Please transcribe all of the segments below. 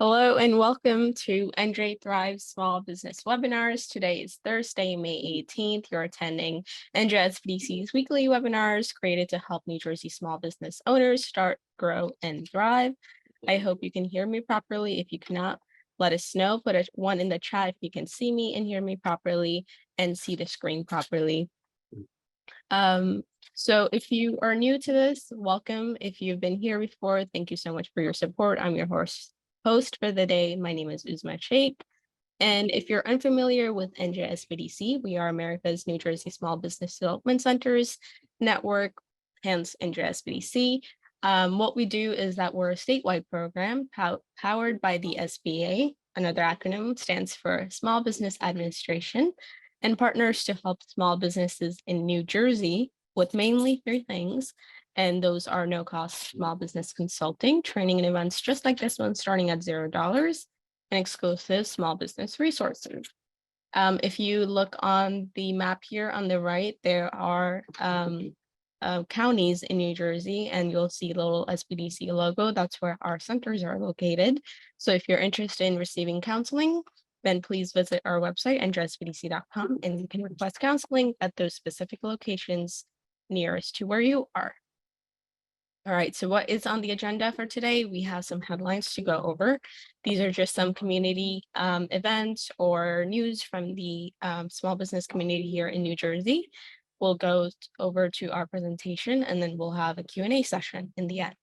Hello and welcome to NJ Thrive Small Business Webinars. Today is Thursday, May 18th. You're attending NJSBDC's weekly webinars created to help New Jersey small business owners start, grow, and thrive. I hope you can hear me properly. If you cannot, let us know. Put a 1 in the chat if you can see me and hear me properly and see the screen properly. So if you are new to this, welcome. If you've been here before, thank you so much for your support. I'm your host for the day. My name is Uzma Sheikh. And if you're unfamiliar with NJSBDC, we are America's New Jersey Small Business Development Centers network, hence NJSBDC. What we do is that we're a statewide program powered by the SBA. Another acronym stands for Small Business Administration, and partners to help small businesses in New Jersey with mainly 3 things. And those are no-cost small business consulting, training and events just like this one starting at $0, and exclusive small business resources. If you look on the map here on the right, there are counties in New Jersey, and you'll see a little SBDC logo. That's where our centers are located. So if you're interested in receiving counseling, then please visit our website, njsbdc.com, and you can request counseling at those specific locations nearest to where you are. All right, so what is on the agenda for today? We have some headlines to go over. These are just some community events or news from the small business community here in New Jersey. We'll go over to our presentation, and then we'll have a Q&A session in the end.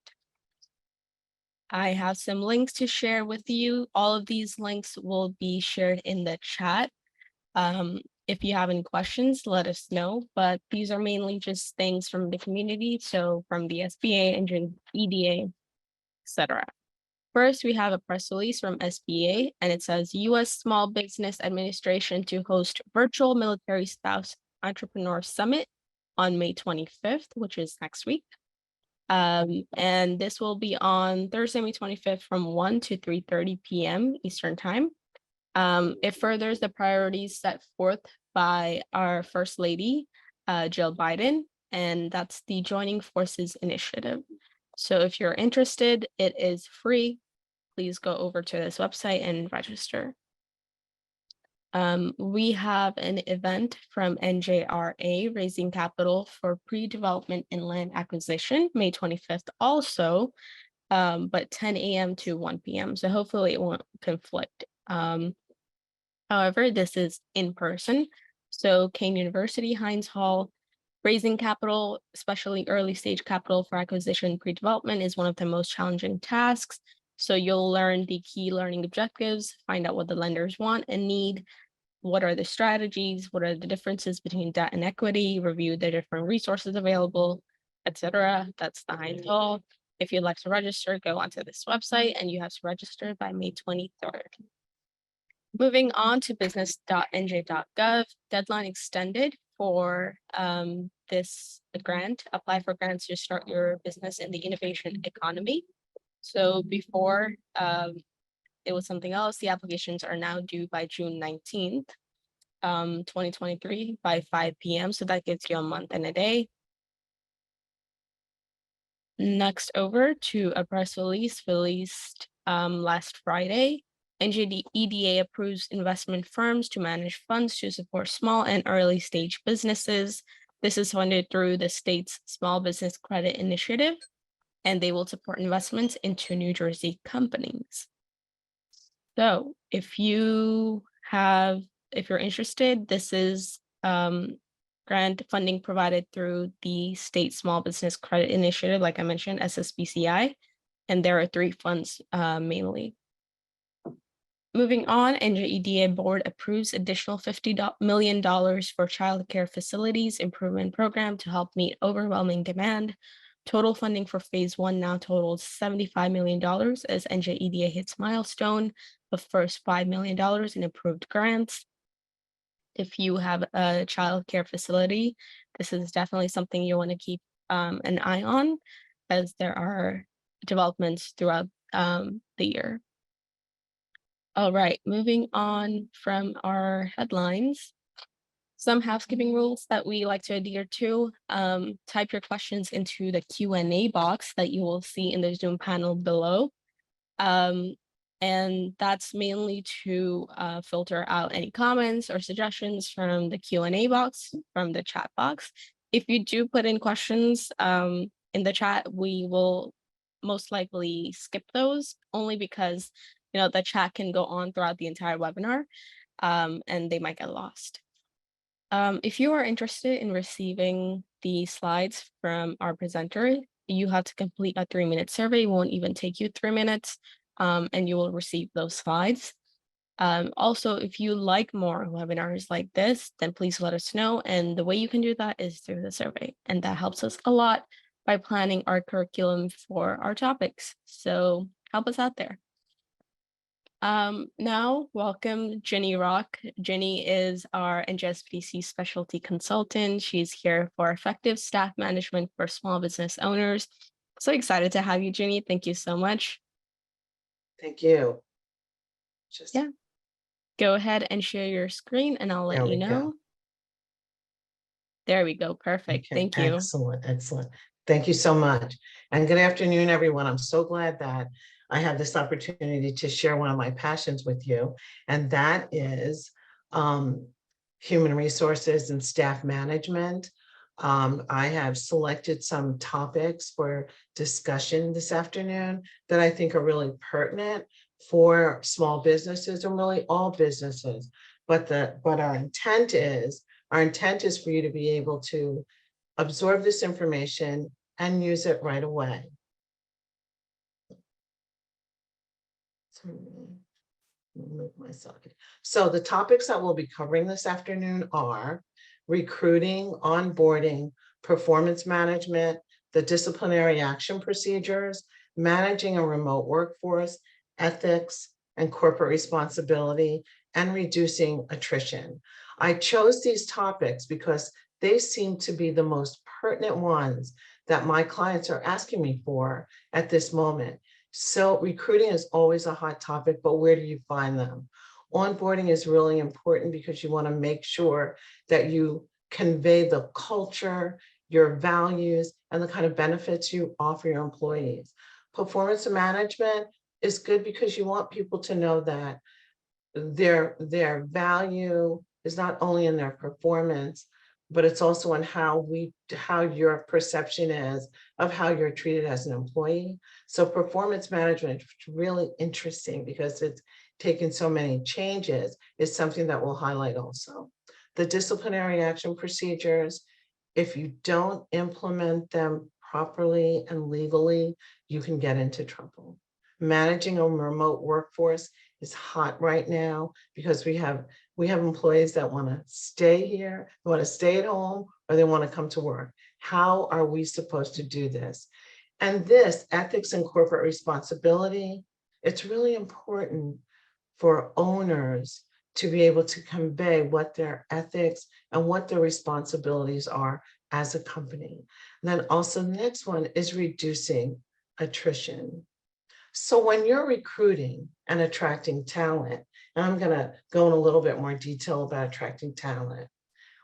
I have some links to share with you. All of these links will be shared in the chat. If you have any questions, let us know, but these are mainly just things from the community, so from the SBA, NJSBDC, etc. First, we have a press release from SBA, and it says U.S. Small Business Administration to host virtual military spouse entrepreneur summit on May 25th, which is next week. And this will be on Thursday, May 25th from 1 to 3:30 p.m. Eastern Time. It furthers the priorities set forth by our First Lady, Jill Biden, and that's the Joining Forces Initiative. So if you're interested, it is free. Please go over to this website and register. We have an event from NJRA raising capital for pre-development and land acquisition, May 25th also, but 10 a.m. to 1 p.m. So hopefully it won't conflict. However, this is in person. So Kane University, Heinz Hall, raising capital, especially early stage capital for acquisition pre-development, is one of the most challenging tasks. So you'll learn the key learning objectives, find out what the lenders want and need, what are the strategies, what are the differences between debt and equity, review the different resources available, etc. That's the Heinz Hall. If you'd like to register, go onto this website, and you have to register by May 23rd. Moving on to business.nj.gov, deadline extended for this grant. Apply for grants to start your business in the innovation economy. So before it was something else, the applications are now due by June 19th, 2023 by 5 p.m. So that gives you a month and a day. Next over to a press release released last Friday. NJEDA approves investment firms to manage funds to support small and early stage businesses. This is funded through the state's Small Business Credit Initiative, and they will support investments into New Jersey companies. So if you're interested, this is grant funding provided through the State Small Business Credit Initiative, like I mentioned, SSBCI, and there are 3 funds mainly. Moving on, NJEDA board approves additional $50 million for childcare facilities improvement program to help meet overwhelming demand. Total funding for phase 1 now totals $75 million as NJEDA hits milestone of first $5 million in approved grants. If you have a childcare facility, this is definitely something you want to keep an eye on, as there are developments throughout the year. All right, moving on from our headlines, some housekeeping rules that we like to adhere to. Type your questions into the Q&A box that you will see in the Zoom panel below. And that's mainly to filter out any comments or suggestions from the Q&A box, from the chat box. If you do put in questions in the chat, we will most likely skip those, only because the chat can go on throughout the entire webinar, and they might get lost. If you are interested in receiving the slides from our presenter, you have to complete a 3-minute survey. It won't even take you 3 minutes, and you will receive those slides. Also, if you like more webinars like this, then please let us know. And the way you can do that is through the survey. And that helps us a lot by planning our curriculum for our topics. So help us out there. Now, welcome Jinni Rock. Jinni is our NJSBDC Specialty Consultant. She's here for effective staff management for small business owners. So excited to have you, Jinni. Thank you so much. Thank you. Yeah. Go ahead and share your screen and I'll let you know. There we go. Perfect. Okay. Thank you. Excellent. Excellent. Thank you so much. And good afternoon, everyone. I'm so glad that I have this opportunity to share one of my passions with you, and that is human resources and staff management. I have selected some topics for discussion this afternoon that I think are really pertinent for small businesses and really all businesses. But our intent is for you to be able to absorb this information and use it right away. So the topics that we'll be covering this afternoon are recruiting, onboarding, performance management, the disciplinary action procedures, managing a remote workforce, ethics and corporate responsibility, and reducing attrition. I chose these topics because they seem to be the most pertinent ones that my clients are asking me for at this moment. So recruiting is always a hot topic, but where do you find them? Onboarding is really important because you want to make sure that you convey the culture, your values, and the kind of benefits you offer your employees. Performance management is good because you want people to know that their value is not only in their performance, but it's also in how your perception is of how you're treated as an employee. So performance management is really interesting because it's taken so many changes, is something that we'll highlight also. The disciplinary action procedures, if you don't implement them properly and legally, you can get into trouble. Managing a remote workforce is hot right now because we have employees that want to stay here, they want to stay at home, or they want to come to work. How are we supposed to do this? And this ethics and corporate responsibility, it's really important for owners to be able to convey what their ethics and what their responsibilities are as a company. And then also the next one is reducing attrition. So when you're recruiting and attracting talent, and I'm going to go in a little bit more detail about attracting talent,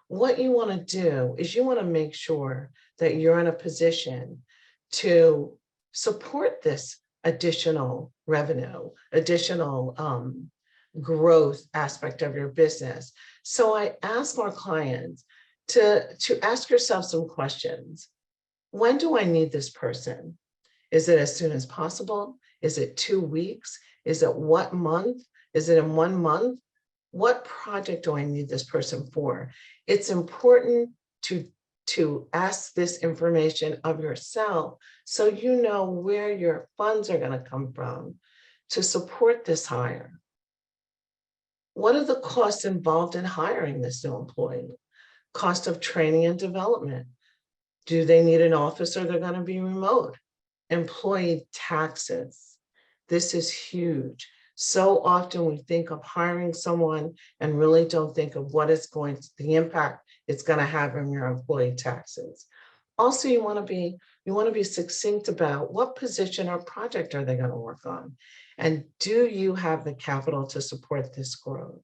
what you want to do is you want to make sure that you're in a position to support this additional revenue, additional growth aspect of your business. So I ask our clients to ask yourself some questions. When do I need this person? Is it as soon as possible? Is it 2 weeks? Is it what month? Is it in 1 month? What project do I need this person for? It's important to ask this information of yourself so you know where your funds are going to come from to support this hire. What are the costs involved in hiring this new employee? Cost of training and development. Do they need an office or they're going to be remote? Employee taxes. This is huge. So often we think of hiring someone and really don't think of what it's the impact it's going to have on your employee taxes. Also, you want to be succinct about what position or project are they going to work on? And do you have the capital to support this growth?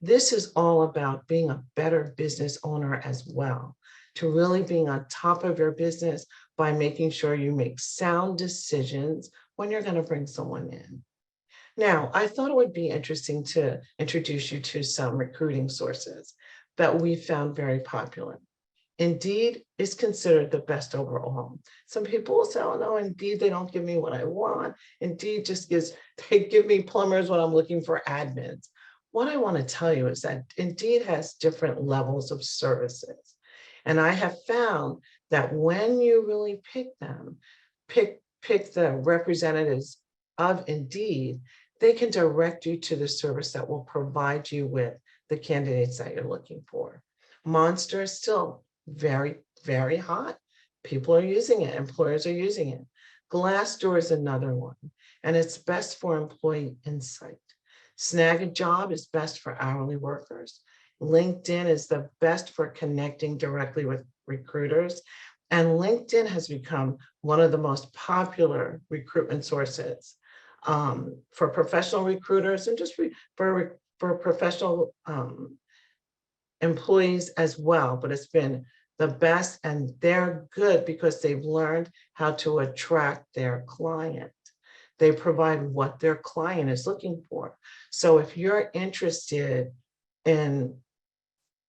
This is all about being a better business owner as well, to really being on top of your business by making sure you make sound decisions when you're going to bring someone in. Now, I thought it would be interesting to introduce you to some recruiting sources that we found very popular. Indeed is considered the best overall. Some people will say, oh no, Indeed, they don't give me what I want. Indeed just gives, they give me plumbers when I'm looking for admins. What I want to tell you is that Indeed has different levels of services. And I have found that when you really pick them, pick the representatives of Indeed, they can direct you to the service that will provide you with the candidates that you're looking for. Monster is still very, very hot. People are using it. Employers are using it. Glassdoor is another one, and it's best for employee insight. Snag a Job is best for hourly workers. LinkedIn is the best for connecting directly with recruiters. And LinkedIn has become one of the most popular recruitment sources for professional recruiters and just for professional employees as well, but it's been the best, and they're good because they've learned how to attract their client. They provide what their client is looking for. So if you're interested in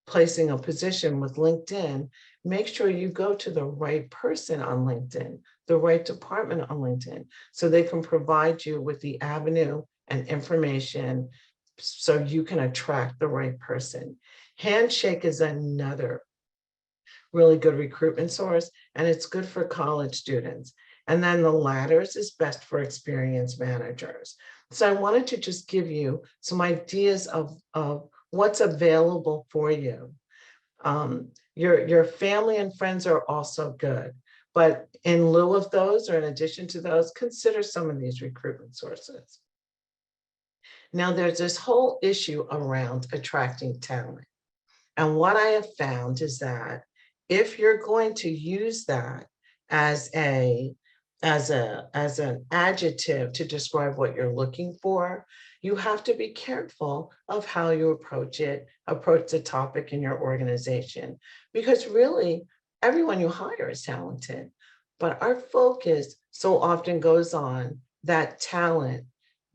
placing a position with LinkedIn, make sure you go to the right person on LinkedIn, the right department on LinkedIn, so they can provide you with the avenue and information so you can attract the right person. Handshake is another really good recruitment source, and it's good for college students. And then the Ladders is best for experienced managers. So I wanted to just give you some ideas of what's available for you. Your family and friends are also good, but in lieu of those, or in addition to those, consider some of these recruitment sources. Now, there's this whole issue around attracting talent. And what I have found is that if you're going to use that as an adjective to describe what you're looking for, you have to be careful of how you approach the topic in your organization, because really everyone you hire is talented, but our focus so often goes on that talent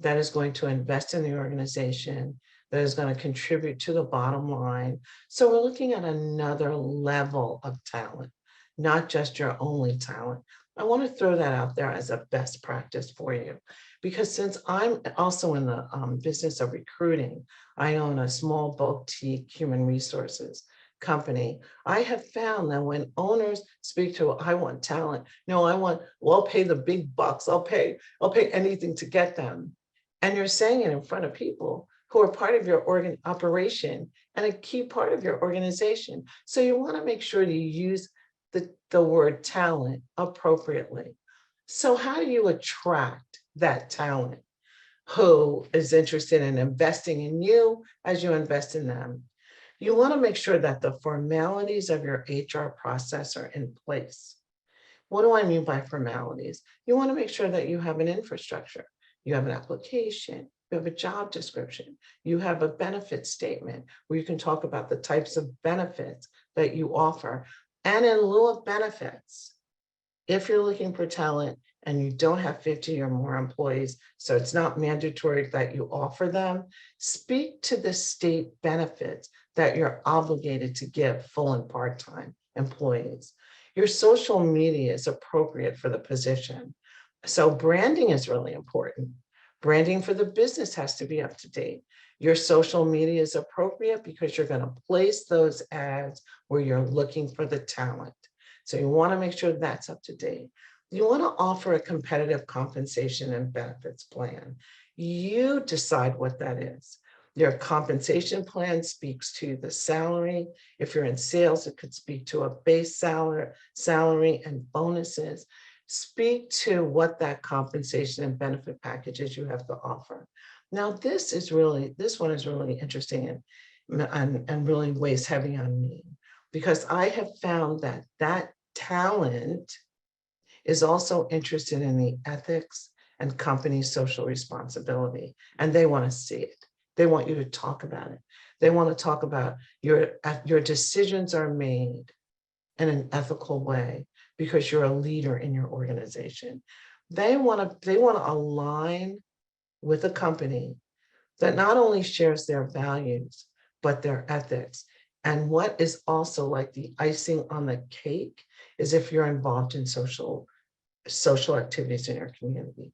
that is going to invest in the organization, that is going to contribute to the bottom line. So we're looking at another level of talent, not just your only talent. I want to throw that out there as a best practice for you, because since I'm also in the business of recruiting, I own a small boutique human resources company. I have found that when owners speak to, I want talent, no, well, I'll pay the big bucks, I'll pay anything to get them. And you're saying it in front of people who are part of your operation and a key part of your organization. So you want to make sure you use the word talent appropriately. So how do you attract that talent who is interested in investing in you as you invest in them? You want to make sure that the formalities of your HR process are in place. What do I mean by formalities? You want to make sure that you have an infrastructure. You have an application, you have a job description, you have a benefit statement where you can talk about the types of benefits that you offer. And in lieu of benefits, if you're looking for talent and you don't have 50 or more employees, so it's not mandatory that you offer them, speak to the state benefits that you're obligated to give full and part-time employees. Your social media is appropriate for the position. So branding is really important. Branding for the business has to be up to date. Your social media is appropriate because you're going to place those ads where you're looking for the talent. So you want to make sure that's up to date. You want to offer a competitive compensation and benefits plan. You decide what that is. Your compensation plan speaks to the salary. If you're in sales, it could speak to a base salary and bonuses. Speak to what that compensation and benefit packages you have to offer. Now, this one is really interesting and really weighs heavy on me, because I have found that talent is also interested in the ethics and company social responsibility, and they want to see it. They want you to talk about it. They want to talk about your decisions are made in an ethical way because you're a leader in your organization. They want to align with a company that not only shares their values, but their ethics. And what is also like the icing on the cake is if you're involved in social activities in your community.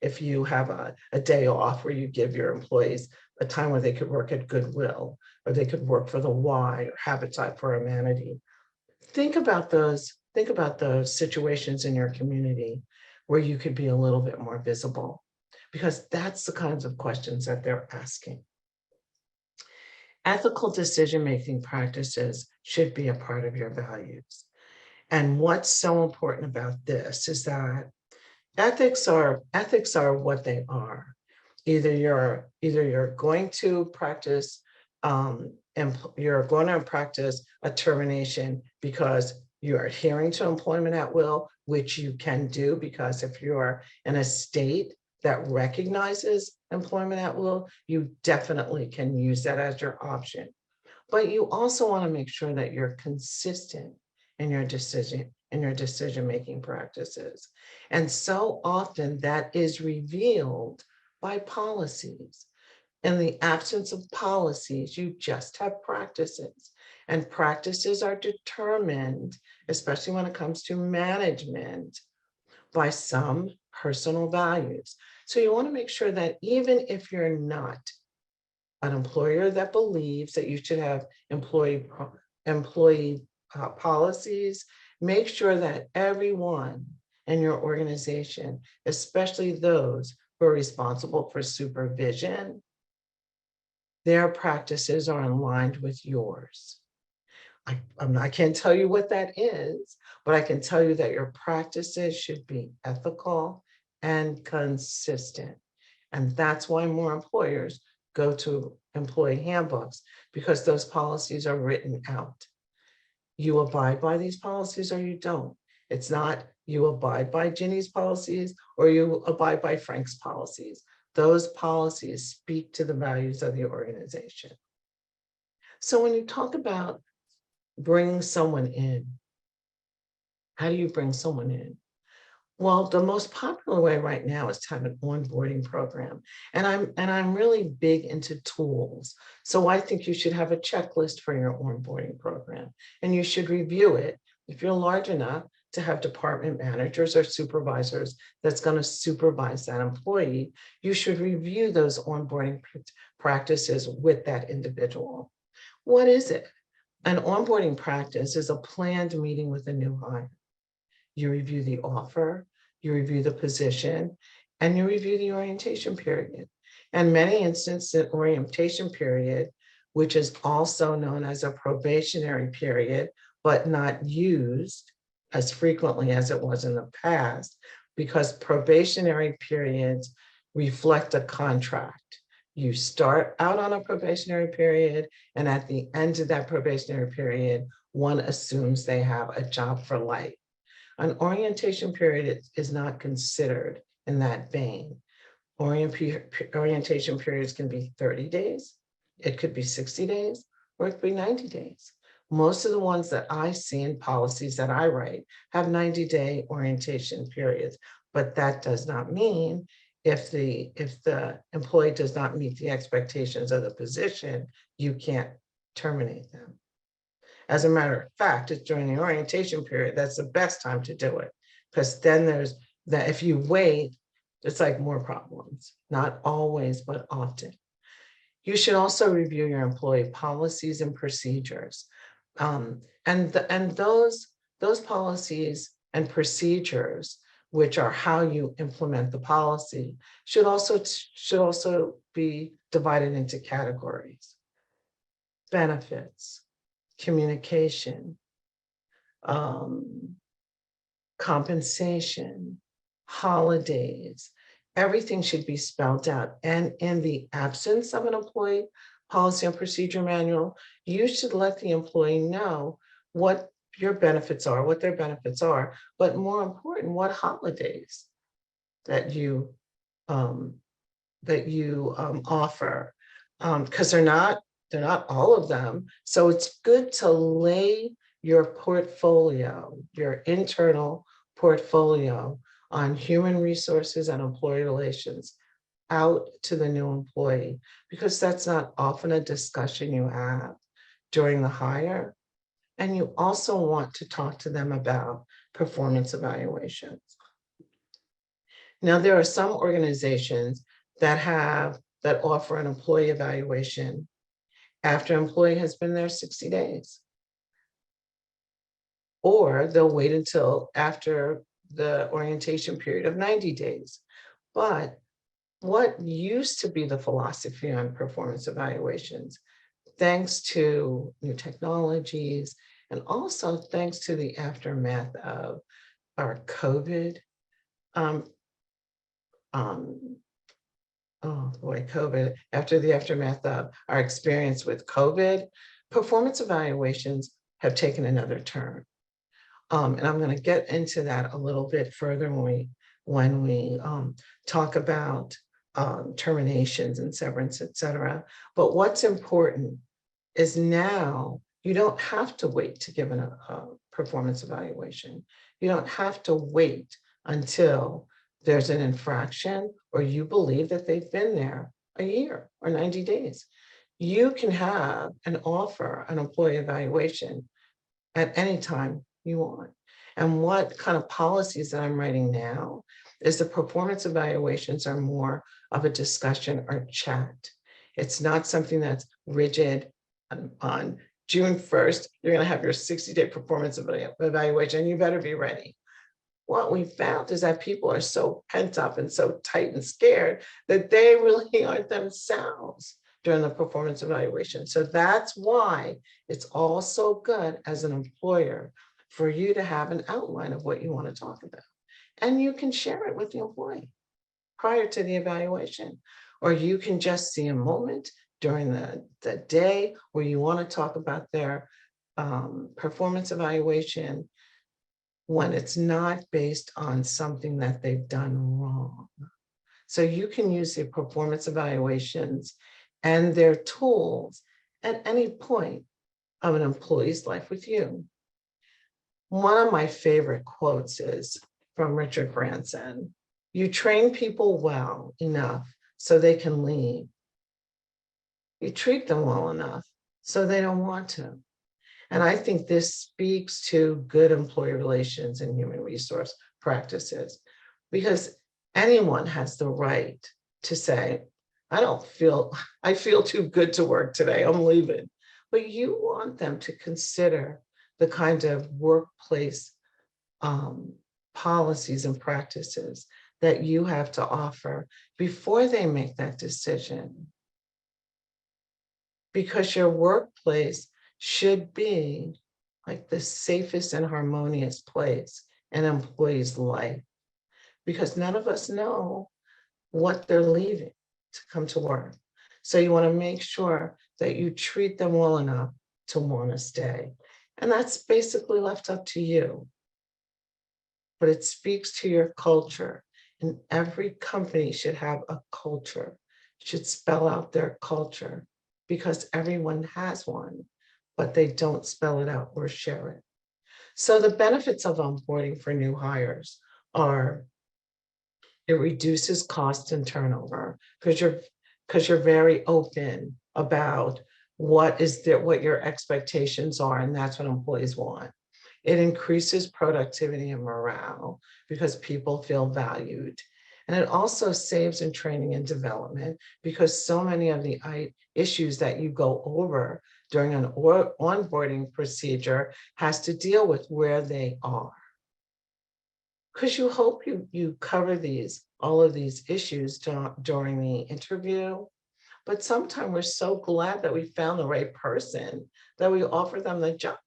If you have a day off where you give your employees a time where they could work at Goodwill, or they could work for the Y or Habitat for Humanity. Think about those situations in your community where you could be a little bit more visible, because that's the kinds of questions that they're asking. Ethical decision-making practices should be a part of your values. And what's so important about this is that ethics are what they are. Either you're going to practice you're going to practice a termination because you're adhering to employment at will, which you can do, because if you're in a state that recognizes employment at will, you definitely can use that as your option. But you also want to make sure that you're consistent in your decision-making practices. And so often that is revealed by policies. In the absence of policies, you just have practices. And practices are determined, especially when it comes to management, by some personal values. So you want to make sure that even if you're not an employer that believes that you should have employee policies, make sure that everyone in your organization, especially those who are responsible for supervision, their practices are aligned with yours. I can't tell you what that is, but I can tell you that your practices should be ethical and consistent. And that's why more employers go to employee handbooks, because those policies are written out. You abide by these policies or you don't. It's not you abide by Jinni's policies or you abide by Frank's policies. Those policies speak to the values of the organization. So when you talk about bringing someone in, how do you bring someone in? Well, the most popular way right now is to have an onboarding program. And I'm really big into tools. So I think you should have a checklist for your onboarding program, and you should review it. If you're large enough to have department managers or supervisors that's going to supervise that employee, you should review those onboarding practices with that individual. What is it? An onboarding practice is a planned meeting with a new hire. You review the offer, you review the position, and you review the orientation period. And many instances, the orientation period, which is also known as a probationary period, but not used as frequently as it was in the past, because probationary periods reflect a contract. You start out on a probationary period, and at the end of that probationary period, one assumes they have a job for life. An orientation period is not considered in that vein. Orientation periods can be 30 days, it could be 60 days, or it could be 90 days. Most of the ones that I see in policies that I write have 90-day orientation periods, but that does not mean if the employee does not meet the expectations of the position, you can't terminate them. As a matter of fact, it's during the orientation period that's the best time to do it, because then there's that if you wait, it's like more problems, not always, but often. You should also review your employee policies and procedures. And those policies and procedures, which are how you implement the policy, should also be divided into categories: benefits, communication, compensation, holidays. Everything should be spelled out. And in the absence of an employee policy and procedure manual, you should let the employee know what your benefits are, what their benefits are, but more important, what holidays that you offer, because they're not all of them. So it's good to lay your portfolio, your internal portfolio, on human resources and employee relations out to the new employee, because that's not often a discussion you have during the hire. And you also want to talk to them about performance evaluations. Now, there are some organizations that offer an employee evaluation after an employee has been there 60 days. Or they'll wait until after the orientation period of 90 days. But what used to be the philosophy on performance evaluations, thanks to new technologies, and also thanks to the aftermath of our COVID, COVID, after the aftermath of our experience with COVID, performance evaluations have taken another turn. And I'm going to get into that a little bit further when we talk about terminations and severance, et cetera. But what's important is now you don't have to wait to give a performance evaluation. You don't have to wait until there's an infraction or you believe that they've been there a year or 90 days. You can have and offer an employee evaluation at any time you want. And what kind of policies that I'm writing now is the performance evaluations are more of a discussion or chat. It's not something that's rigid. On June 1st, you're going to have your 60-day performance evaluation, and you better be ready. What we found is that people are so pent up and so tight and scared that they really aren't themselves during the performance evaluation. So that's why it's all so good as an employer for you to have an outline of what you want to talk about. And you can share it with the employee prior to the evaluation, or you can just see a moment during the day where you want to talk about their performance evaluation when it's not based on something that they've done wrong. So you can use the performance evaluations and their tools at any point of an employee's life with you. One of my favorite quotes is from Richard Branson. You train people well enough so they can leave. You treat them well enough so they don't want to. And I think this speaks to good employee relations and human resource practices, because anyone has the right to say, I feel too good to work today, I'm leaving. But you want them to consider the kind of workplace policies and practices that you have to offer before they make that decision. Because your workplace should be like the safest and harmonious place in an employee's life, because none of us know what they're leaving to come to work. So you want to make sure that you treat them well enough to want to stay. And that's basically left up to you. But it speaks to your culture. And every company should have a culture, should spell out their culture, because everyone has one, but they don't spell it out or share it. So the benefits of onboarding for new hires are it reduces cost and turnover, because you're very open about what your expectations are, and that's what employees want. It increases productivity and morale because people feel valued. And it also saves in training and development, because so many of the issues that you go over during an onboarding procedure has to deal with where they are. Because you hope you cover all of these issues during the interview. But sometimes we're so glad that we found the right person that we offer them the job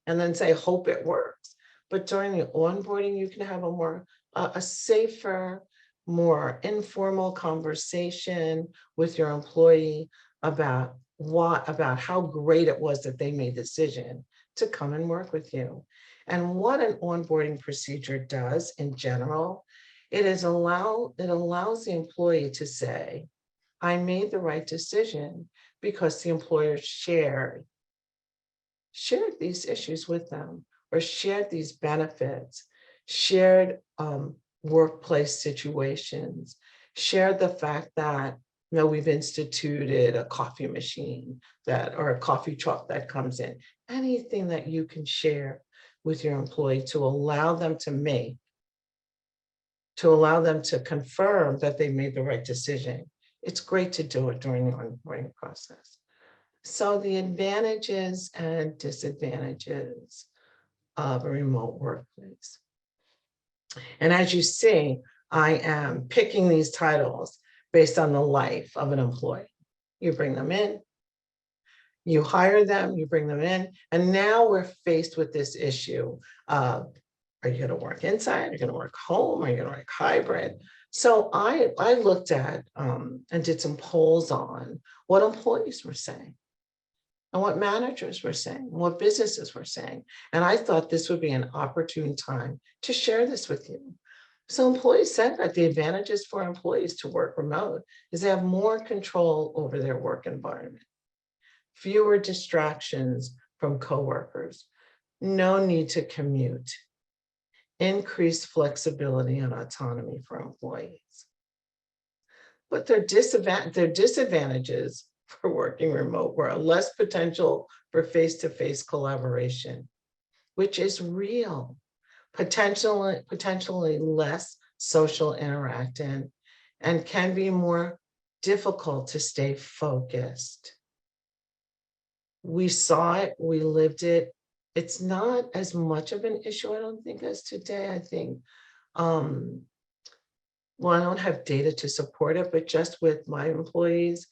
and then say, hope it works. But during the onboarding, you can have a safer, more informal conversation with your employee about how great it was that they made the decision to come and work with you. And what an onboarding procedure does in general, it allows the employee to say, I made the right decision because the employer shared these issues with them, or shared these benefits, shared workplace situations, Shared the fact that, we've instituted a coffee machine or a coffee truck that comes in. Anything that you can share with your employee to allow them to confirm that they made the right decision. It's great to do it during the onboarding process. So the advantages and disadvantages of a remote workplace. And as you see, I am picking these titles based on the life of an employee. You bring them in, you hire them, you bring them in, and now we're faced with this issue of, are you going to work inside? Are you going to work home? Are you going to work hybrid? So I looked at and did some polls on what employees were saying and what managers were saying, what businesses were saying. And I thought this would be an opportune time to share this with you. So employees said that the advantages for employees to work remote is they have more control over their work environment, fewer distractions from coworkers, no need to commute, increased flexibility and autonomy for employees. But their disadvantages for working remote were less potential for face-to-face collaboration, which is real, potentially less social interaction, and can be more difficult to stay focused. We saw it, we lived it. It's not as much of an issue, I don't think, as today. I think, well, I don't have data to support it, but just with my employees,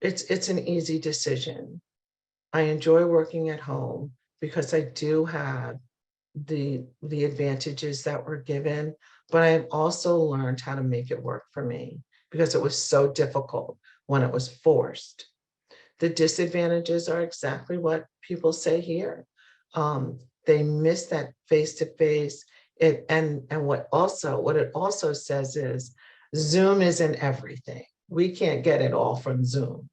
it's an easy decision. I enjoy working at home because I do have the advantages that were given, but I've also learned how to make it work for me because it was so difficult when it was forced. The disadvantages are exactly what people say here. They miss that face-to-face. And what it also says is Zoom isn't everything. We can't get it all from Zoom.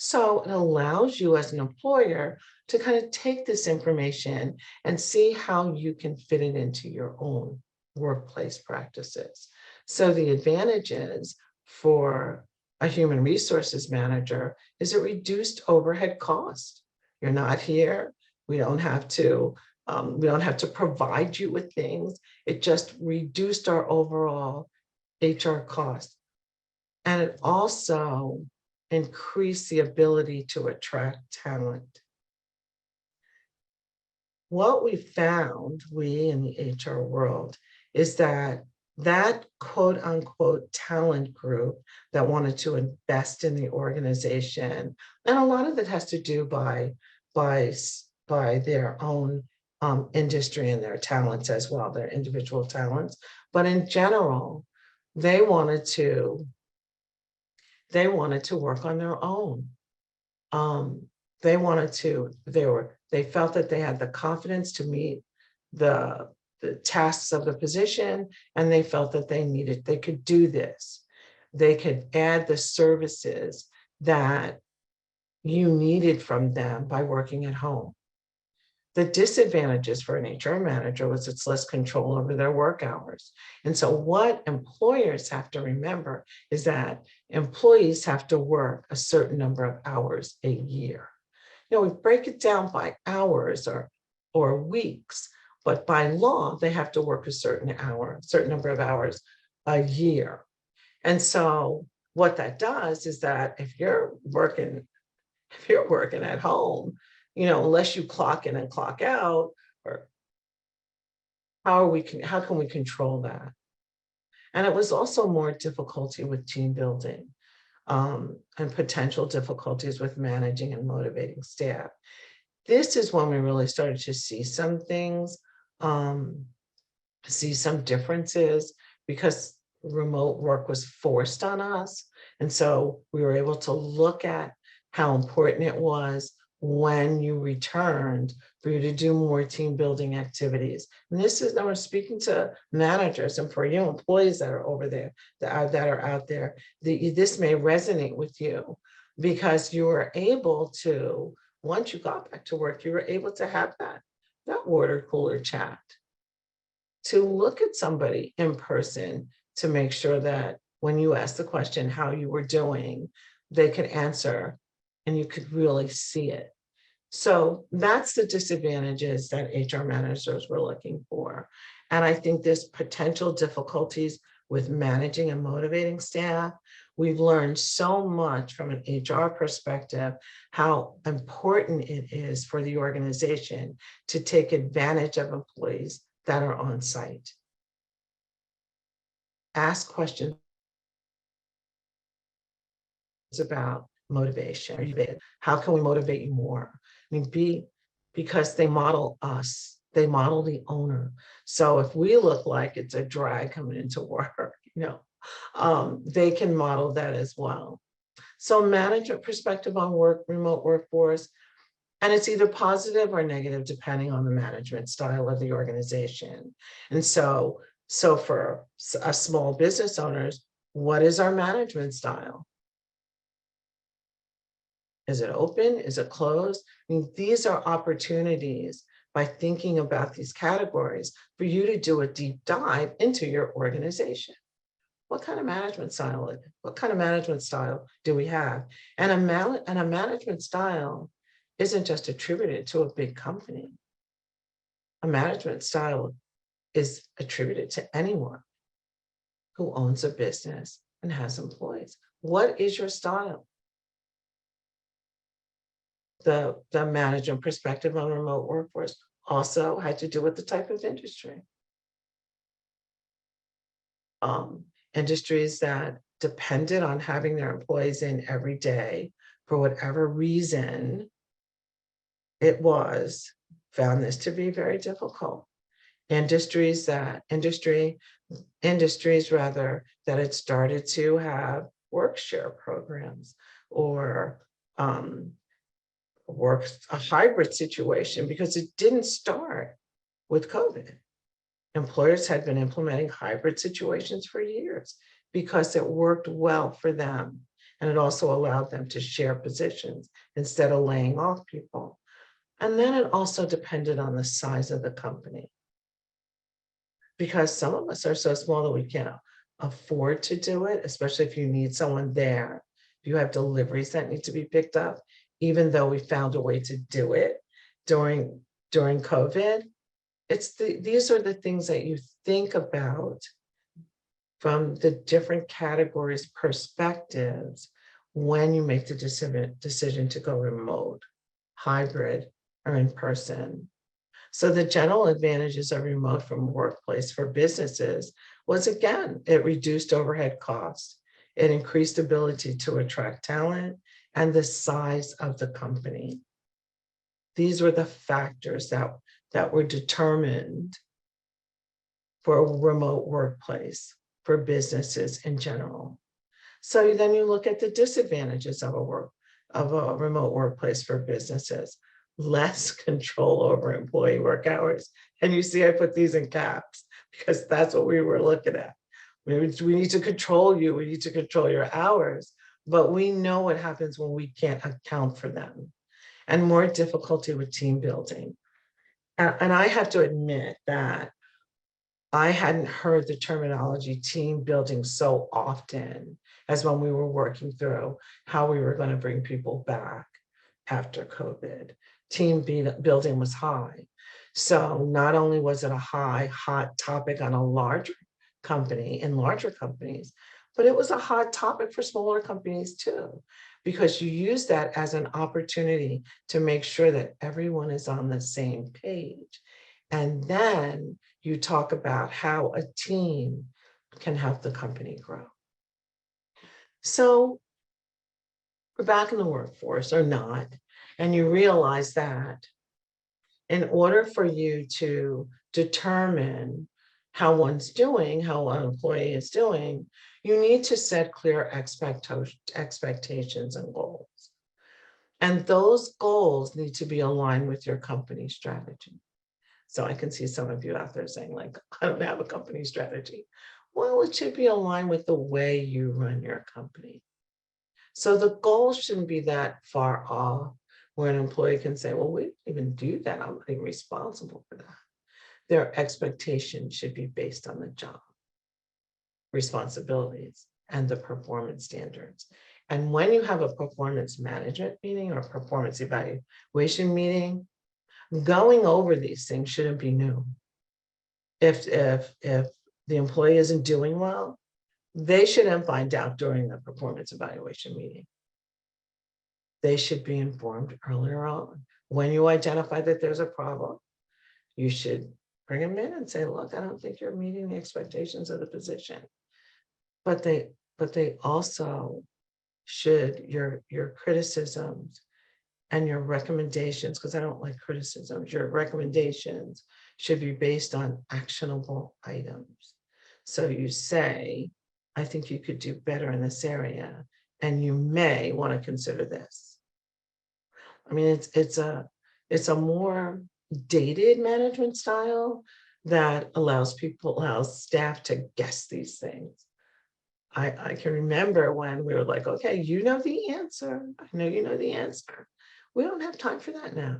So it allows you as an employer to kind of take this information and see how you can fit it into your own workplace practices. So the advantages for a human resources manager is a reduced overhead cost. You're not here. We don't have to provide you with things. It just reduced our overall HR cost. And it also increased the ability to attract talent. What we found, we in the HR world, is that quote unquote talent group that wanted to invest in the organization, and a lot of it has to do by their own industry and their talents as well, their individual talents. But in general, they wanted to work on their own. They felt that they had the confidence to meet the tasks of the position, and they felt that they could do this. They could add the services that you needed from them by working at home. The disadvantages for an HR manager was it's less control over their work hours. And so what employers have to remember is that employees have to work a certain number of hours a year. We break it down by hours or weeks, but by law, they have to work a certain number of hours a year. And so what that does is that if you're working at home, unless you clock in and clock out, or how can we control that? And it was also more difficulty with team building and potential difficulties with managing and motivating staff. This is when we really started to see some things, see some differences, because remote work was forced on us. And so we were able to look at how important it was when you returned for you to do more team building activities. And now we're speaking to managers, and for you employees that are over there, that are out there, this may resonate with you, because you were able to, once you got back to work, you were able to have that water cooler chat, to look at somebody in person, to make sure that when you ask the question how you were doing, they could answer and you could really see it. So that's the disadvantages that HR managers were looking for. And I think there's potential difficulties with managing and motivating staff. We've learned so much from an HR perspective, how important it is for the organization to take advantage of employees that are on site. Ask questions about motivation. How can we motivate you more? I mean, because they model us, they model the owner. So if we look like it's a drag coming into work, they can model that as well. So management perspective on remote workforce, and it's either positive or negative depending on the management style of the organization. And so for a small business owners, what is our management style? Is it open? Is it closed? I mean, these are opportunities by thinking about these categories for you to do a deep dive into your organization. What kind of management style? What kind of management style do we have? And a management style isn't just attributed to a big company. A management style is attributed to anyone who owns a business and has employees. What is your style? The management perspective on remote workforce also had to do with the type of industry. Industries that depended on having their employees in every day for whatever reason it was, found this to be very difficult. Industries that had started to have work share programs or a hybrid situation, because it didn't start with COVID. Employers had been implementing hybrid situations for years because it worked well for them. And it also allowed them to share positions instead of laying off people. And then it also depended on the size of the company, because some of us are so small that we can't afford to do it, especially if you need someone there. If you have deliveries that need to be picked up, even though we found a way to do it during COVID, these are the things that you think about from the different categories perspectives when you make the decision to go remote, hybrid, or in person. So the general advantages of remote from workplace for businesses was, again, it reduced overhead costs. It increased ability to attract talent and the size of the company. These were the factors that were determined for a remote workplace for businesses in general. So then you look at the disadvantages of a remote workplace for businesses. Less control over employee work hours. And you see, I put these in caps because that's what we were looking at. We need to control you. We need to control your hours, but we know what happens when we can't account for them. And more difficulty with team building. And I have to admit that I hadn't heard the terminology team building so often as when we were working through how we were going to bring people back after COVID. Team building was high. So not only was it a hot topic on a larger company in larger companies, but it was a hot topic for smaller companies too, because you use that as an opportunity to make sure that everyone is on the same page. And then you talk about how a team can help the company grow. So we're back in the workforce or not, and you realize that in order for you to determine how one's doing, how an employee is doing, you need to set clear expectations and goals. And those goals need to be aligned with your company strategy. So I can see some of you out there saying, like, I don't have a company strategy. Well, it should be aligned with the way you run your company. So the goal shouldn't be that far off where an employee can say, well, we didn't even do that. I'm not even responsible for that. Their expectations should be based on the job responsibilities and the performance standards. And when you have a performance management meeting or performance evaluation meeting, going over these things shouldn't be new. If the employee isn't doing well, they shouldn't find out during the performance evaluation meeting. They should be informed earlier on. When you identify that there's a problem, you should bring them in and say, look, I don't think you're meeting the expectations of the position. But they also should, your criticisms and your recommendations, because I don't like criticisms, your recommendations should be based on actionable items. So you say, I think you could do better in this area, and you may want to consider this. I mean, it's a more dated management style that allows staff to guess these things. I can remember when we were like, okay, you know the answer. I know you know the answer. We don't have time for that now.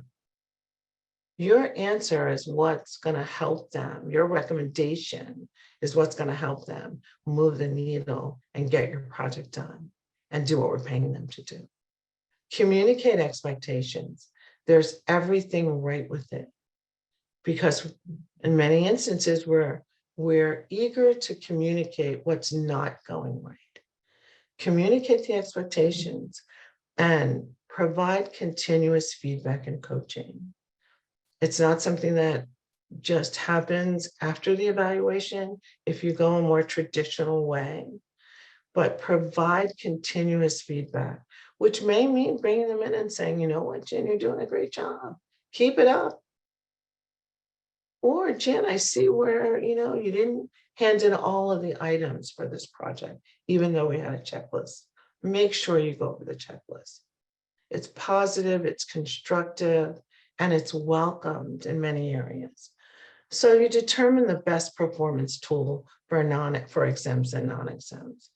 Your answer is what's going to help them. Your recommendation is what's going to help them move the needle and get your project done and do what we're paying them to do. Communicate expectations. There's everything right with it. Because in many instances, we're eager to communicate what's not going right. Communicate the expectations and provide continuous feedback and coaching. It's not something that just happens after the evaluation if you go a more traditional way, but provide continuous feedback, which may mean bringing them in and saying, you know what, Jen, you're doing a great job. Keep it up. Or Jen, I see where, you didn't hand in all of the items for this project, even though we had a checklist. Make sure you go over the checklist. It's positive, it's constructive, and it's welcomed in many areas. So you determine the best performance tool for exempts and non-exempts.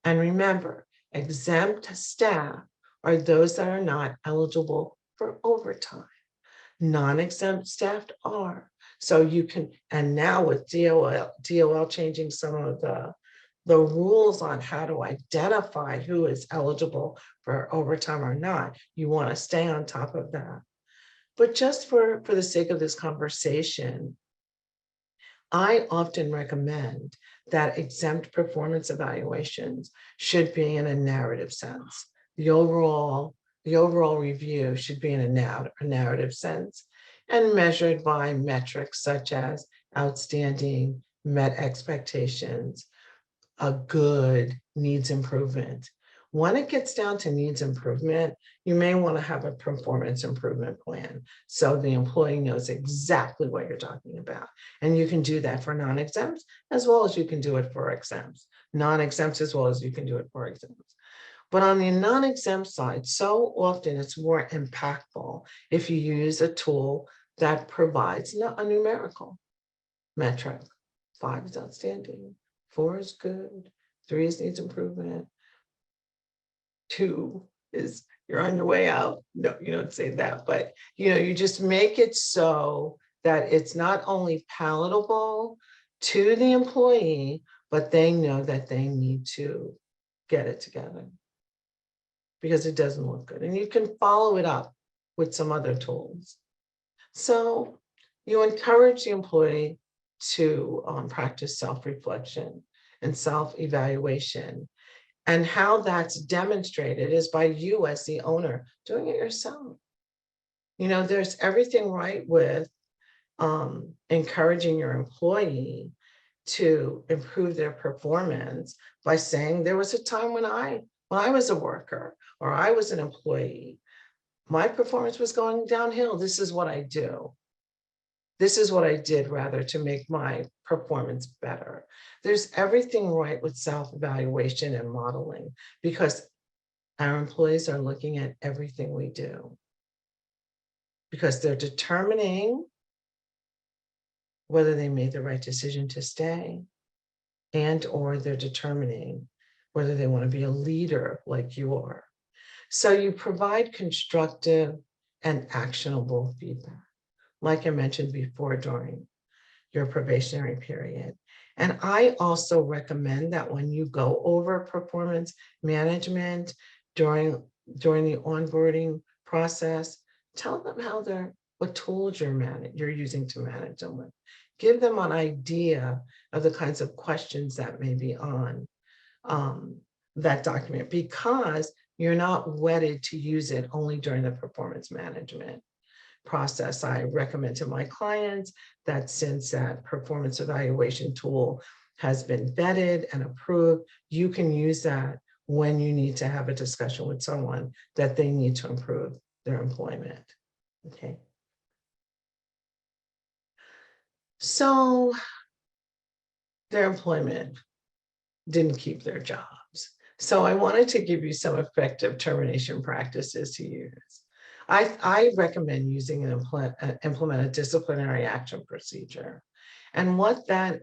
And remember, exempt staff are those that are not eligible for overtime. Non-exempt staff are. So you can, and now with DOL changing some of the rules on how to identify who is eligible for overtime or not, you want to stay on top of that. But just for the sake of this conversation, I often recommend that exempt performance evaluations should be in a narrative sense. The overall review should be in a narrative sense and measured by metrics such as outstanding, met expectations, a good, needs improvement. When it gets down to needs improvement, you may want to have a performance improvement plan so the employee knows exactly what you're talking about. And you can do that for non-exempts as well as you can do it for exempts. Non-exempts as well as you can do it for exempts. But on the non-exempt side, so often it's more impactful if you use a tool that provides a numerical metric. 5 is outstanding, 4 is good, 3 is needs improvement, 2 is you're on your way out. No, you don't say that, but you just make it so that it's not only palatable to the employee, but they know that they need to get it together because it doesn't look good. And you can follow it up with some other tools. So you encourage the employee to practice self-reflection and self-evaluation. And how that's demonstrated is by you as the owner doing it yourself. There's everything right with encouraging your employee to improve their performance by saying there was a time when I was a worker or I was an employee, my performance was going downhill. This is what I do. This is what I did rather to make my performance better. There's everything right with self-evaluation and modeling because our employees are looking at everything we do because they're determining whether they made the right decision to stay or they're determining whether they want to be a leader like you are. So you provide constructive and actionable feedback, like I mentioned before during your probationary period. And I also recommend that when you go over performance management during the onboarding process, tell them what tools you're using to manage them with. Give them an idea of the kinds of questions that may be on that document, because you're not wedded to use it only during the performance management process. I recommend to my clients that since that performance evaluation tool has been vetted and approved, you can use that when you need to have a discussion with someone that they need to improve their employment. Okay. So their employment didn't keep their jobs. So I wanted to give you some effective termination practices to use. I recommend using implement a disciplinary action procedure. And what that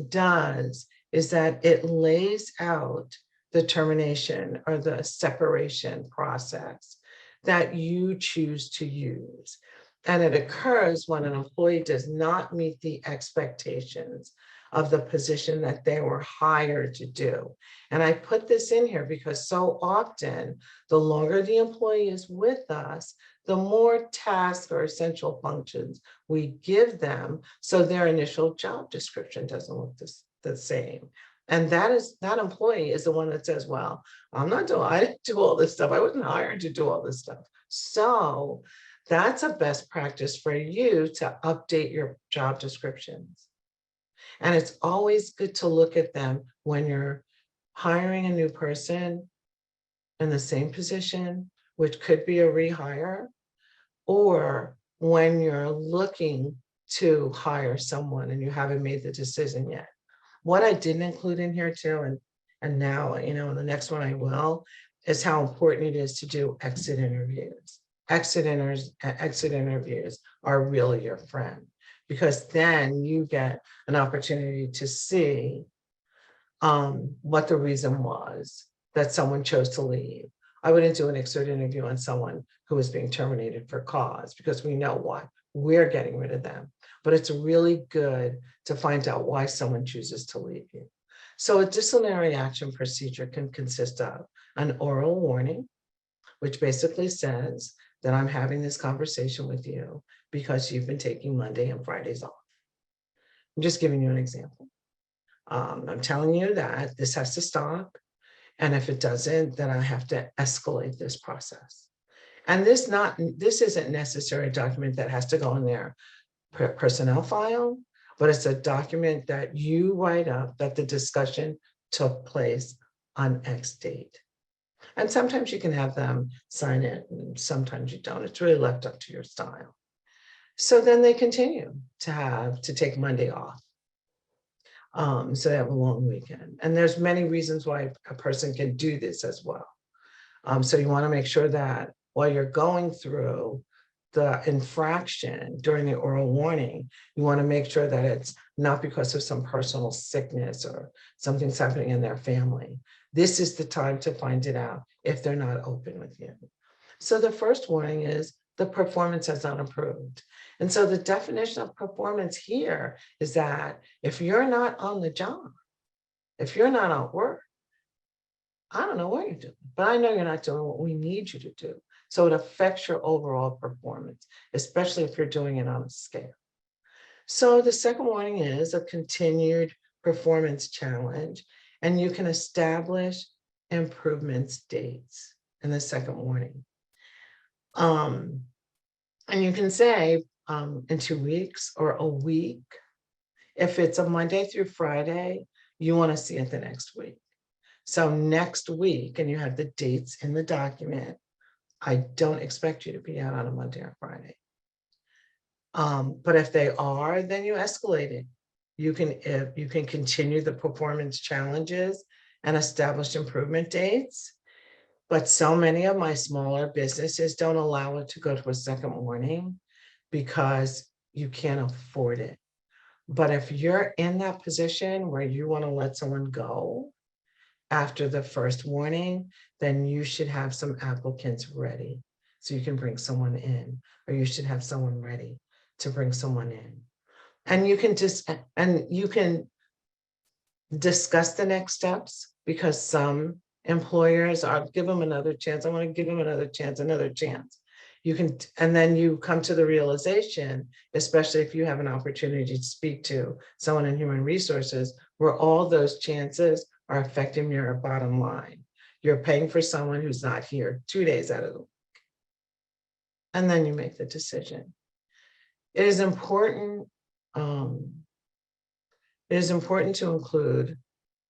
does is that it lays out the termination or the separation process that you choose to use. And it occurs when an employee does not meet the expectations of the position that they were hired to do. And I put this in here because so often, the longer the employee is with us, the more tasks or essential functions we give them, so their initial job description doesn't look the same. And that employee is the one that says, well, I didn't do all this stuff. I wasn't hired to do all this stuff. So that's a best practice for you to update your job descriptions. And it's always good to look at them when you're hiring a new person in the same position, which could be a rehire, or when you're looking to hire someone and you haven't made the decision yet. What I didn't include in here too, and now, in the next one I will, is how important it is to do exit interviews. Exit interviews are really your friend, because then you get an opportunity to see what the reason was that someone chose to leave. I wouldn't do an exit interview on someone who was being terminated for cause, because we know why. We're getting rid of them. But it's really good to find out why someone chooses to leave you. So a disciplinary action procedure can consist of an oral warning, which basically says that I'm having this conversation with you because you've been taking Monday and Fridays off. I'm just giving you an example. I'm telling you that this has to stop. And if it doesn't, then I have to escalate this process. And this isn't necessarily a document that has to go in their personnel file, but it's a document that you write up that the discussion took place on X date. And sometimes you can have them sign it, and sometimes you don't. It's really left up to your style. So then they continue to take Monday off. So they have a long weekend. And there's many reasons why a person can do this as well. So you want to make sure that while you're going through the infraction during the oral warning, you want to make sure that it's not because of some personal sickness or something's happening in their family. This is the time to find it out if they're not open with you. So the first warning is the performance has not improved. And so the definition of performance here is that if you're not on the job, if you're not at work, I don't know what you're doing, but I know you're not doing what we need you to do. So it affects your overall performance, especially if you're doing it on a scale. So the second warning is a continued performance challenge, and you can establish improvements dates in the second warning. And you can say in 2 weeks or a week. If it's a Monday through Friday, you want to see it the next week. So next week, and you have the dates in the document, I don't expect you to be out on a Monday or Friday. But if they are, then you escalate it. You can continue the performance challenges and establish improvement dates. But so many of my smaller businesses don't allow it to go to a second warning because you can't afford it. But if you're in that position where you want to let someone go after the first warning, then you should have some applicants ready so you can bring someone in, or you should have someone ready to bring someone in. And you can discuss the next steps, because some employers are, give them another chance. I want to give them another chance, another chance. You can, and then you come to the realization, especially if you have an opportunity to speak to someone in human resources, where all those chances are affecting your bottom line. You're paying for someone who's not here 2 days out of the week. And then you make the decision. It is important. It is important to include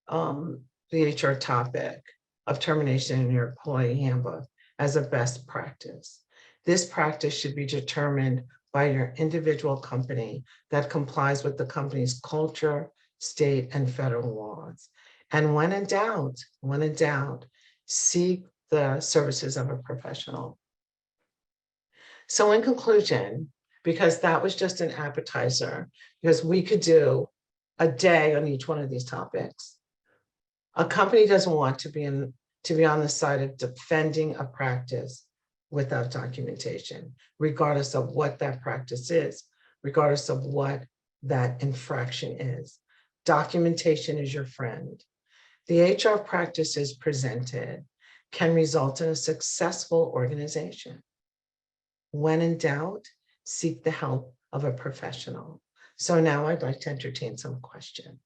the HR topic of termination in your employee handbook as a best practice. This practice should be determined by your individual company that complies with the company's culture, state, and federal laws. And when in doubt, seek the services of a professional. So in conclusion, because that was just an appetizer, because we could do a day on each one of these topics. A company doesn't want to be on the side of defending a practice without documentation, regardless of what that practice is, regardless of what that infraction is. Documentation is your friend. The HR practices presented can result in a successful organization. When in doubt, seek the help of a professional. So now I'd like to entertain some questions.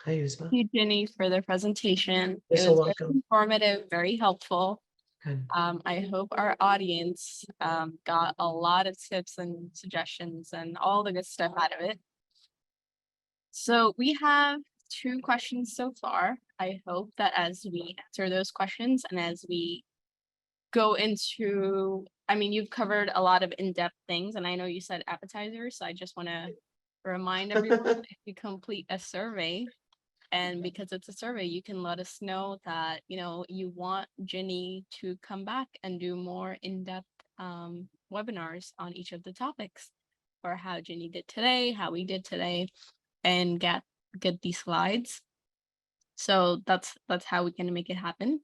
Hi, Uzma. Thank you, Jinni, for the presentation. You're It so was welcome. very informative, very helpful. Good. I hope our audience got a lot of tips and suggestions and all the good stuff out of it. So we have 2 questions so far. I hope that as we answer those questions and as we go into, I mean, you've covered a lot of in-depth things, and I know you said appetizers, so I just want to remind everyone, if you complete a survey, and because it's a survey, you can let us know that, you know, you want Jinni to come back and do more in-depth webinars on each of the topics, or how Jinni did today, how we did today, and get these slides. So that's how we can make it happen.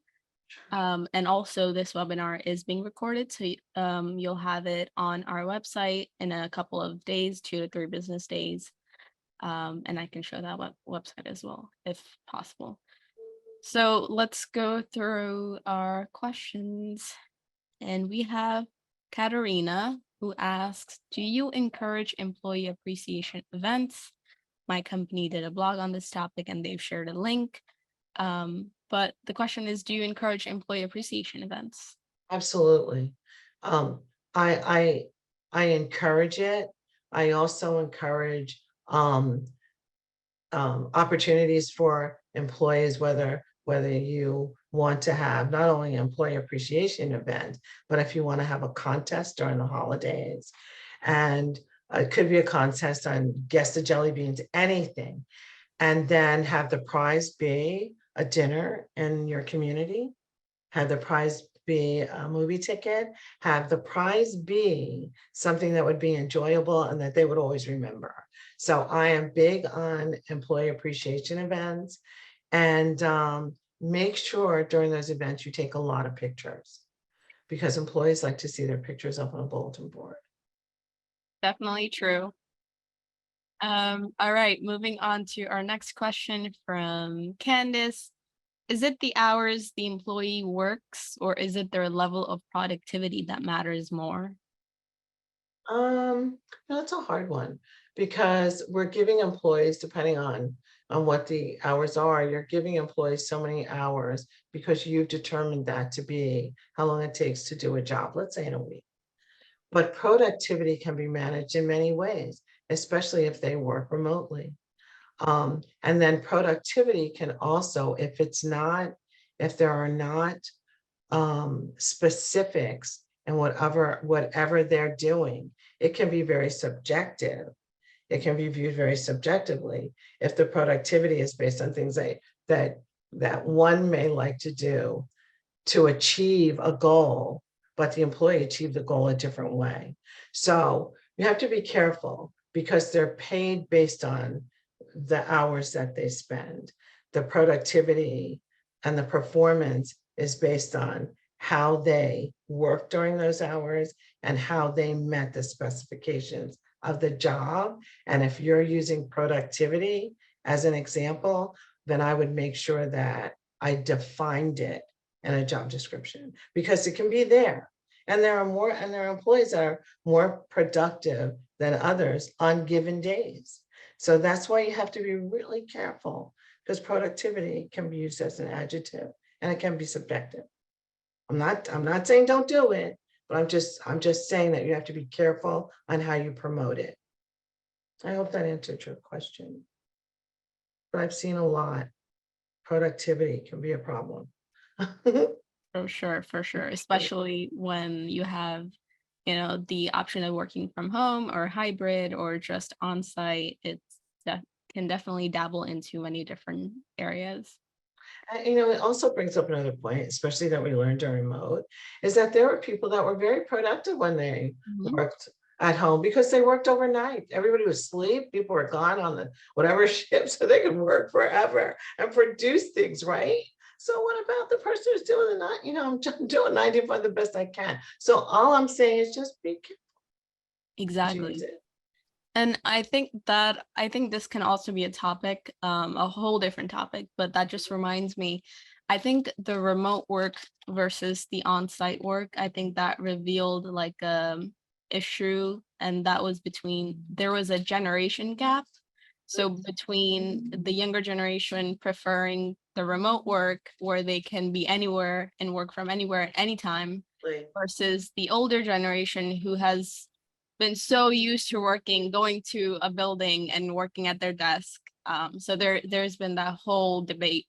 And also this webinar is being recorded, so you'll have it on our website in a couple of days, 2 to 3 business days. And I can show that website as well, if possible. So let's go through our questions. And we have Katerina, who asks, do you encourage employee appreciation events? My company did a blog on this topic and they've shared a link. But the question is, do you encourage employee appreciation events? Absolutely. I encourage it. I also encourage opportunities for employees, whether you want to have not only an employee appreciation event, but if you want to have a contest during the holidays, and it could be a contest on guess the jelly beans, anything, and then have the prize be a dinner in your community, have the prize be a movie ticket, have the prize be something that would be enjoyable and that they would always remember. So I am big on employee appreciation events, and make sure during those events you take a lot of pictures, because employees like to see their pictures up on a bulletin board. Definitely true. All right, moving on to our next question from Candace. Is it the hours the employee works, or is it their level of productivity that matters more? That's a hard one, because we're giving employees, depending on what the hours are, you're giving employees so many hours because you've determined that to be how long it takes to do a job, let's say in a week. But productivity can be managed in many ways, especially if they work remotely. And then productivity can also, if there are not specifics in whatever they're doing, it can be very subjective. It can be viewed very subjectively if the productivity is based on things that one may like to do to achieve a goal, but the employee achieved the goal a different way. So you have to be careful, because they're paid based on the hours that they spend. The productivity and the performance is based on how they worked during those hours and how they met the specifications of the job. And if you're using productivity as an example, then I would make sure that I defined it in a job description, because it can be there. And there are employees that are more productive than others on given days. So that's why you have to be really careful, because productivity can be used as an adjective and it can be subjective. I'm not saying don't do it, but I'm just saying that you have to be careful on how you promote it. I hope that answered your question. But I've seen a lot. Productivity can be a problem. For sure, especially when you have, the option of working from home or hybrid or just on site. That can definitely dabble into many different areas. And, it also brings up another point, especially that we learned during remote, is that there were people that were very productive when they Mhm. worked at home because they worked overnight. Everybody was asleep. People were gone on the whatever shift, so they could work forever and produce things, right? So what about the person who's doing the night? I'm just doing 95 the best I can. So all I'm saying is just be careful as you use Exactly. it. And I think this can also be a topic, a whole different topic, but that just reminds me, I think the remote work versus the on-site work, I think that revealed like issue, and that was there was a generation gap. So between the younger generation preferring the remote work where they can be anywhere and work from anywhere at any time, Like, versus the older generation who has been so used to going to a building and working at their desk. So there's been that whole debate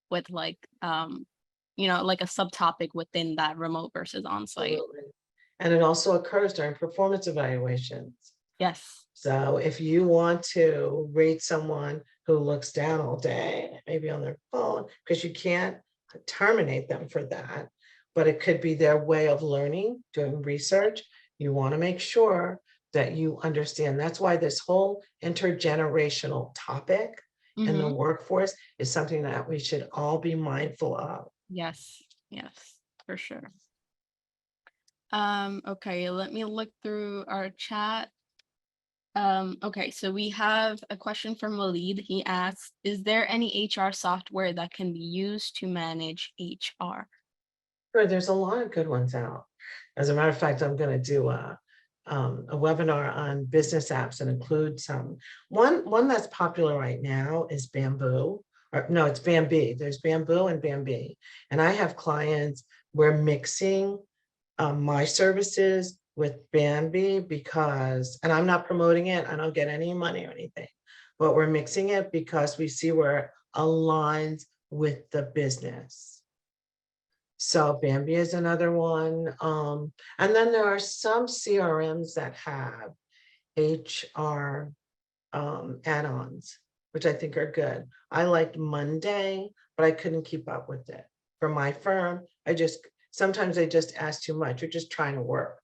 with like like a subtopic within that remote versus on-site. absolutely. And it also occurs during performance evaluations. Yes. So if you want to rate someone who looks down all day, maybe on their phone, because you can't terminate them for that, but it could be their way of learning, doing research. You want to make sure that you understand. That's why this whole intergenerational topic in the Hmm. workforce is something that we should all be mindful of. Yes. Yes, for sure. Okay, let me look through our chat. Okay, so we have a question from Walid. He asks, is there any HR software that can be used to manage HR? Sure, there's a lot of good ones out. As a matter of fact, I'm going to do a webinar on business apps and include some. One that's popular right now is Bamboo, or no, it's Bambi. There's Bamboo and Bambi, and I have clients. We're mixing my services with Bambi because, and I'm not promoting it. I don't get any money or anything, but we're mixing it because we see where it aligns with the business. So Bambi is another one. And then there are some CRMs that have HR add-ons, which I think are good. I liked Monday, but I couldn't keep up with it. For my firm, sometimes they just ask too much. You're just trying to work.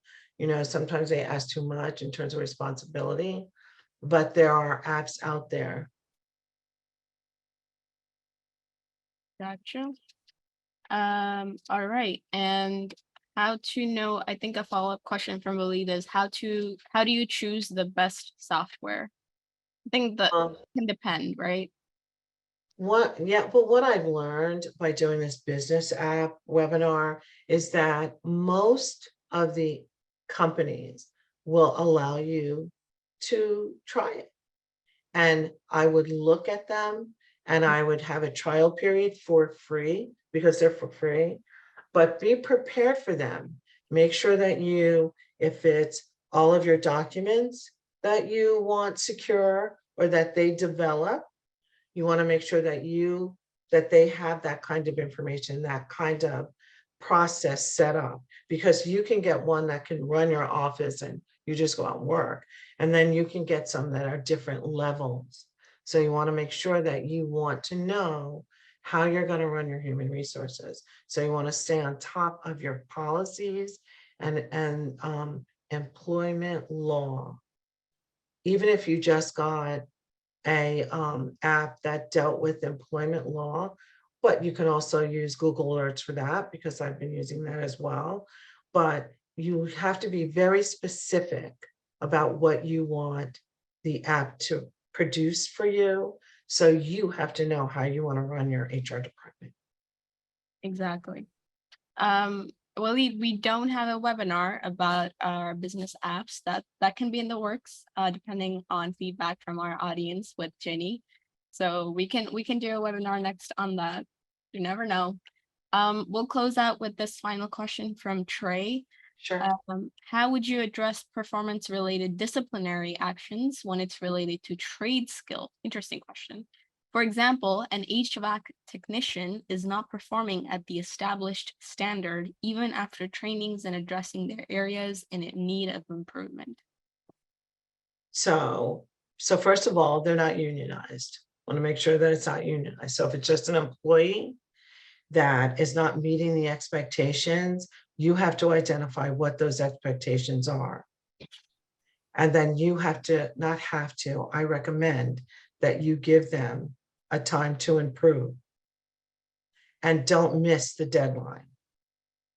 Sometimes they ask too much in terms of responsibility, but there are apps out there. Gotcha. All right. And how to know, I think a follow-up question from Walid is how do you choose the best software? I think that Um, can depend, right? but what I've learned by doing this business app webinar is that most of the companies will allow you to try it. And I would look at them and I would have a trial period for free because they're for free, but be prepared for them. Make sure that if it's all of your documents that you want secure or that they develop, you want to make sure that they have that kind of information, that kind of process set up, because you can get one that can run your office and you just go out and work. And then you can get some that are different levels. So you want to make sure that you want to know how you're going to run your human resources. So you want to stay on top of your policies and employment law. Even if you just got a app that dealt with employment law, But you can also use Google Alerts for that, because I've been using that as well. But you have to be very specific about what you want the app to produce for you. So you have to know how you want to run your HR department. Exactly. Well, we don't have a webinar about our business apps. That can be in the works, depending on feedback from our audience with Jinni. So we can do a webinar next on that. You never know. We'll close out with this final question from Trey. Sure. How would you address performance-related disciplinary actions when it's related to trade skill? Interesting question. For example, an HVAC technician is not performing at the established standard even after trainings and addressing their areas in need of improvement. So first of all, they're not unionized. Want to make sure that it's not unionized. So if it's just an employee that is not meeting the expectations, you have to identify what those expectations are. And then you have to, not have to, I recommend that you give them a time to improve. And don't miss the deadline.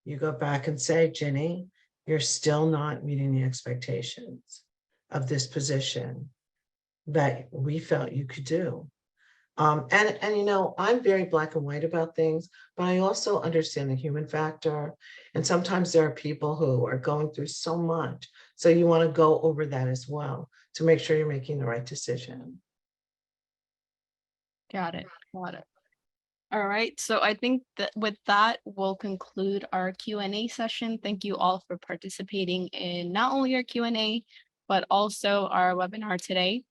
You go back and say, Jinni, you're still not meeting the expectations of this position that we felt you could do. And you know, I'm very black and white about things, but I also understand the human factor. And sometimes there are people who are going through so much. So you want to go over that as well to make sure you're making the right decision. Got it. Got it. All right. So I think that with that, we'll conclude our Q&A session. Thank you all for participating in not only our Q&A, but also our webinar today.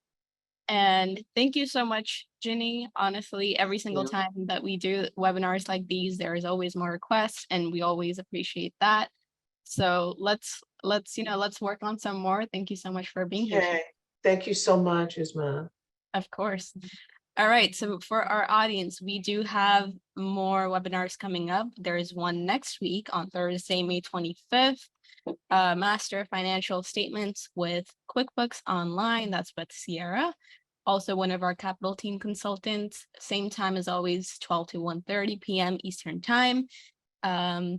And thank you so much, Jinni. Honestly, every single time that we do webinars like these, there is always more requests, and we always appreciate that. So let's work on some more. Thank you so much for being here. Okay. Thank you so much, Uzma. Of course. All right. So for our audience, we do have more webinars coming up. There is one next week on Thursday, May 25th. Master Financial Statements with QuickBooks Online. That's with Sierra. Also one of our capital team consultants. Same time as always, 12 to 1:30 p.m. Eastern time.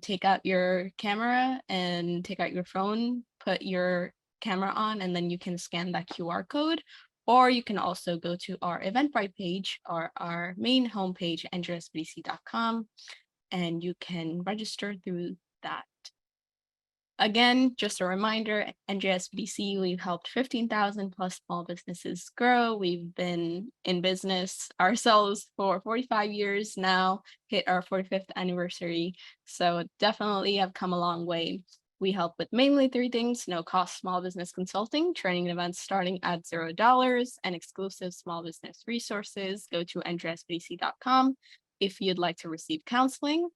Take out your camera and take out your phone, put your camera on, and then you can scan that QR code. Or you can also go to our Eventbrite page or our main homepage, NJSBDC.com, and you can register through that. Again, just a reminder, NJSBDC, we've helped 15,000 plus small businesses grow. We've been in business ourselves for 45 years now, hit our 45th anniversary. So definitely have come a long way. We help with mainly 3 things: no cost small business consulting, training and events starting at $0, and exclusive small business resources. Go to njsbdc.com if you'd like to receive counseling.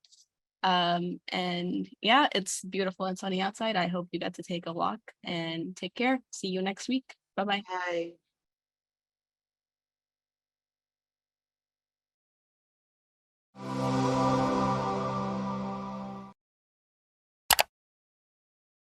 And yeah, it's beautiful and sunny outside. I hope you get to take a walk, and take care. See you next week. Bye-bye. Bye.